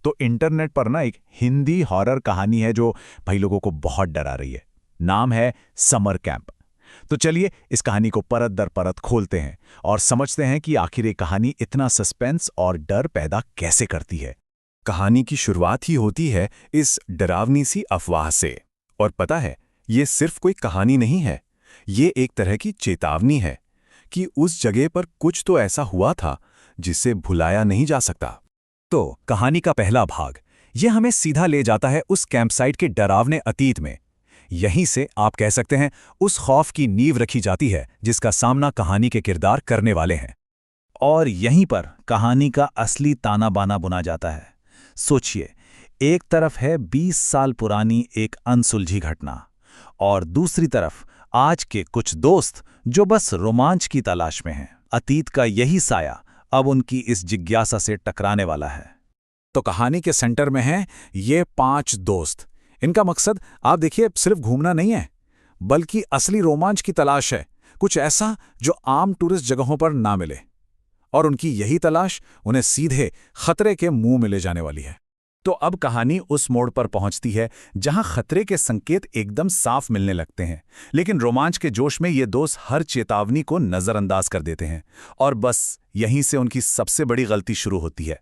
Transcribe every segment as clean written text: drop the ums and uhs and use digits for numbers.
तो इंटरनेट पर ना एक हिंदी हॉरर कहानी है जो भाई लोगों को बहुत डरा रही है। नाम है समर कैंप। तो चलिए इस कहानी को परत दर परत खोलते हैं और समझते हैं कि आखिर ये कहानी इतना सस्पेंस और डर पैदा कैसे करती है। कहानी की शुरुआत ही होती है इस डरावनी सी अफवाह से। और पता है, ये सिर्फ कोई कहानी नहीं है, ये एक तरह की चेतावनी है कि उस जगह पर कुछ तो ऐसा हुआ था जिसे भुलाया नहीं जा सकता। तो कहानी का पहला भाग ये हमें सीधा ले जाता है उस कैंपसाइट के डरावने अतीत में। यहीं से आप कह सकते हैं उस खौफ की नींव रखी जाती है जिसका सामना कहानी के किरदार करने वाले हैं। और यहीं पर कहानी का असली ताना बाना बुना जाता है। सोचिए, एक तरफ है 20 साल पुरानी एक अनसुलझी घटना और दूसरी तरफ आज के कुछ दोस्त जो बस रोमांच की तलाश में हैं। अतीत का यही साया अब उनकी इस जिज्ञासा से टकराने वाला है। तो कहानी के सेंटर में हैं ये 5 दोस्त। इनका मकसद आप देखिए सिर्फ घूमना नहीं है, बल्कि असली रोमांच की तलाश है, कुछ ऐसा जो आम टूरिस्ट जगहों पर ना मिले। और उनकी यही तलाश उन्हें सीधे खतरे के मुंह में ले जाने वाली है। तो अब कहानी उस मोड़ पर पहुंचती है जहां खतरे के संकेत एकदम साफ मिलने लगते हैं, लेकिन रोमांच के जोश में ये दोस्त हर चेतावनी को नजरअंदाज कर देते हैं। और बस यहीं से उनकी सबसे बड़ी गलती शुरू होती है।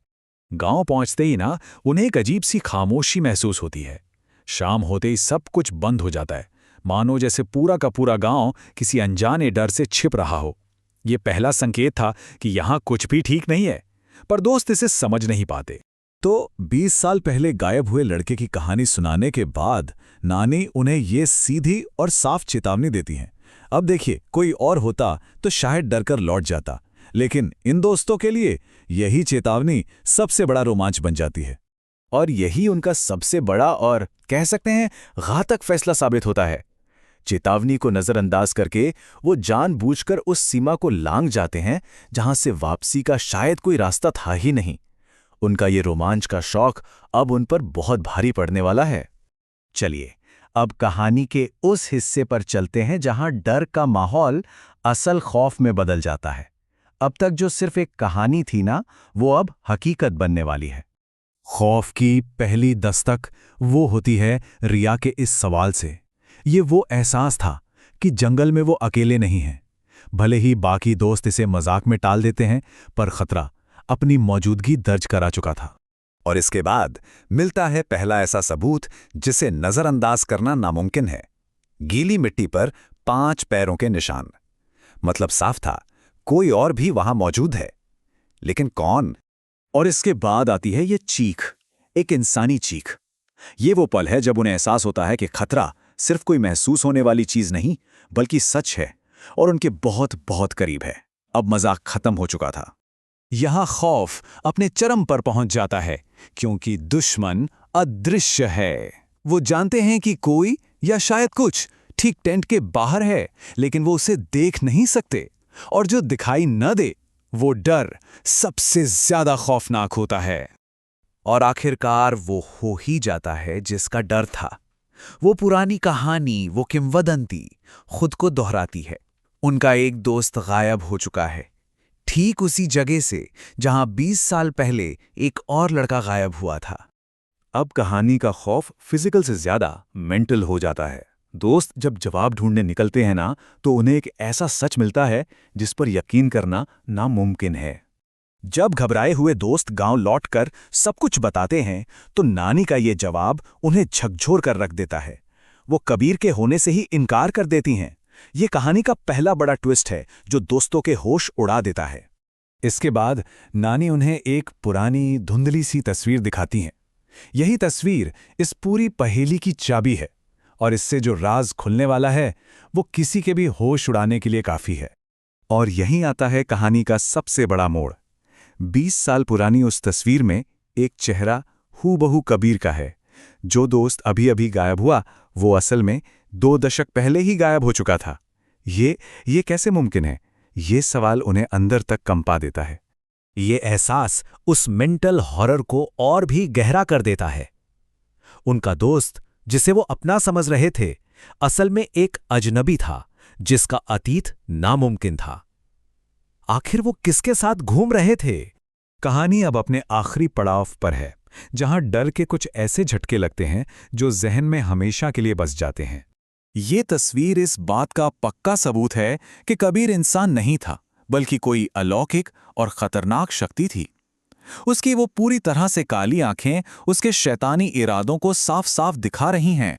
गांव पहुंचते ही ना उन्हें एक अजीब सी खामोशी महसूस होती है। शाम होते ही सब कुछ बंद हो जाता है, मानो जैसे पूरा का पूरा गांव किसी अनजाने डर से छिप रहा हो। ये पहला संकेत था कि यहां कुछ भी ठीक नहीं है, पर दोस्त इसे समझ नहीं पाते। तो 20 साल पहले गायब हुए लड़के की कहानी सुनाने के बाद नानी उन्हें ये सीधी और साफ चेतावनी देती हैं। अब देखिए, कोई और होता तो शायद डरकर लौट जाता, लेकिन इन दोस्तों के लिए यही चेतावनी सबसे बड़ा रोमांच बन जाती है। और यही उनका सबसे बड़ा और कह सकते हैं घातक फैसला साबित होता है। चेतावनी को नजरअंदाज करके वो जानबूझकर उस सीमा को लांघ जाते हैं जहां से वापसी का शायद कोई रास्ता था ही नहीं। उनका ये रोमांच का शौक अब उन पर बहुत भारी पड़ने वाला है। चलिए अब कहानी के उस हिस्से पर चलते हैं जहां डर का माहौल असल खौफ में बदल जाता है। अब तक जो सिर्फ एक कहानी थी ना, वो अब हकीकत बनने वाली है। खौफ की पहली दस्तक वो होती है रिया के इस सवाल से। ये वो एहसास था कि जंगल में वो अकेले नहीं हैं। भले ही बाकी दोस्त इसे मजाक में टाल देते हैं, पर खतरा अपनी मौजूदगी दर्ज करा चुका था। और इसके बाद मिलता है पहला ऐसा सबूत जिसे नजरअंदाज करना नामुमकिन है। गीली मिट्टी पर 5 पैरों के निशान। मतलब साफ था, कोई और भी वहां मौजूद है, लेकिन कौन? और इसके बाद आती है ये चीख, एक इंसानी चीख। ये वो पल है जब उन्हें एहसास होता है कि खतरा सिर्फ कोई महसूस होने वाली चीज नहीं, बल्कि सच है और उनके बहुत बहुत करीब है। अब मजाक खत्म हो चुका था। यहां खौफ अपने चरम पर पहुंच जाता है, क्योंकि दुश्मन अदृश्य है। वो जानते हैं कि कोई या शायद कुछ ठीक टेंट के बाहर है, लेकिन वो उसे देख नहीं सकते। और जो दिखाई न दे, वो डर सबसे ज्यादा खौफनाक होता है। और आखिरकार वो हो ही जाता है जिसका डर था। वो पुरानी कहानी, वो किंवदंती खुद को दोहराती है। उनका एक दोस्त गायब हो चुका है, ठीक उसी जगह से जहां 20 साल पहले एक और लड़का गायब हुआ था। अब कहानी का खौफ फिजिकल से ज्यादा मेंटल हो जाता है। दोस्त जब जवाब ढूंढने निकलते हैं ना, तो उन्हें एक ऐसा सच मिलता है जिस पर यकीन करना नामुमकिन है। जब घबराए हुए दोस्त गांव लौटकर सब कुछ बताते हैं, तो नानी का ये जवाब उन्हें झकझोर कर रख देता है। वो कबीर के होने से ही इनकार कर देती हैं। ये कहानी का पहला बड़ा ट्विस्ट है जो दोस्तों के होश उड़ा देता है। इसके बाद नानी उन्हें एक पुरानी धुंधली सी तस्वीर दिखाती हैं। यही तस्वीर इस पूरी पहेली की चाबी है, और इससे जो राज खुलने वाला है वो किसी के भी होश उड़ाने के लिए काफी है। और यहीं आता है कहानी का सबसे बड़ा मोड़। 20 साल पुरानी उस तस्वीर में एक चेहरा हूबहू कबीर का है। जो दोस्त अभी अभी गायब हुआ, वो असल में 2 दशक पहले ही गायब हो चुका था। ये कैसे मुमकिन है? ये सवाल उन्हें अंदर तक कंपा देता है। ये एहसास उस मेंटल हॉरर को और भी गहरा कर देता है। उनका दोस्त, जिसे वो अपना समझ रहे थे, असल में एक अजनबी था जिसका अतीत नामुमकिन था। आखिर वो किसके साथ घूम रहे थे? कहानी अब अपने आखिरी पड़ाव पर है, जहां डर के कुछ ऐसे झटके लगते हैं जो जहन में हमेशा के लिए बस जाते हैं। ये तस्वीर इस बात का पक्का सबूत है कि कबीर इंसान नहीं था, बल्कि कोई अलौकिक और खतरनाक शक्ति थी। उसकी वो पूरी तरह से काली आंखें उसके शैतानी इरादों को साफ साफ दिखा रही हैं।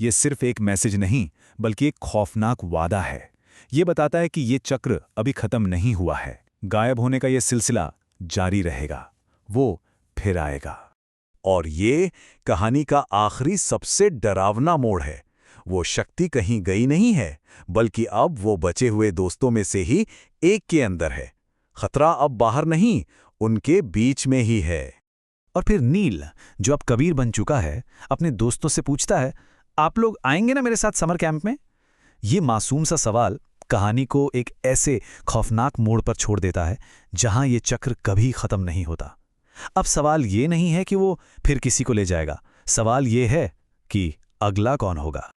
ये सिर्फ एक मैसेज नहीं, बल्कि एक खौफनाक वादा है। ये बताता है कि ये चक्र अभी खत्म नहीं हुआ है। गायब होने का ये सिलसिला जारी रहेगा, वो फिर आएगा। और ये कहानी का आखिरी सबसे डरावना मोड़ है। वो शक्ति कहीं गई नहीं है, बल्कि अब वो बचे हुए दोस्तों में से ही एक के अंदर है। खतरा अब बाहर नहीं, उनके बीच में ही है। और फिर नील, जो अब कबीर बन चुका है, अपने दोस्तों से पूछता है, आप लोग आएंगे ना मेरे साथ समर कैंप में? ये मासूम सा सवाल कहानी को एक ऐसे खौफनाक मोड़ पर छोड़ देता है जहां ये चक्र कभी खत्म नहीं होता। अब सवाल ये नहीं है कि वो फिर किसी को ले जाएगा, सवाल ये है कि अगला कौन होगा।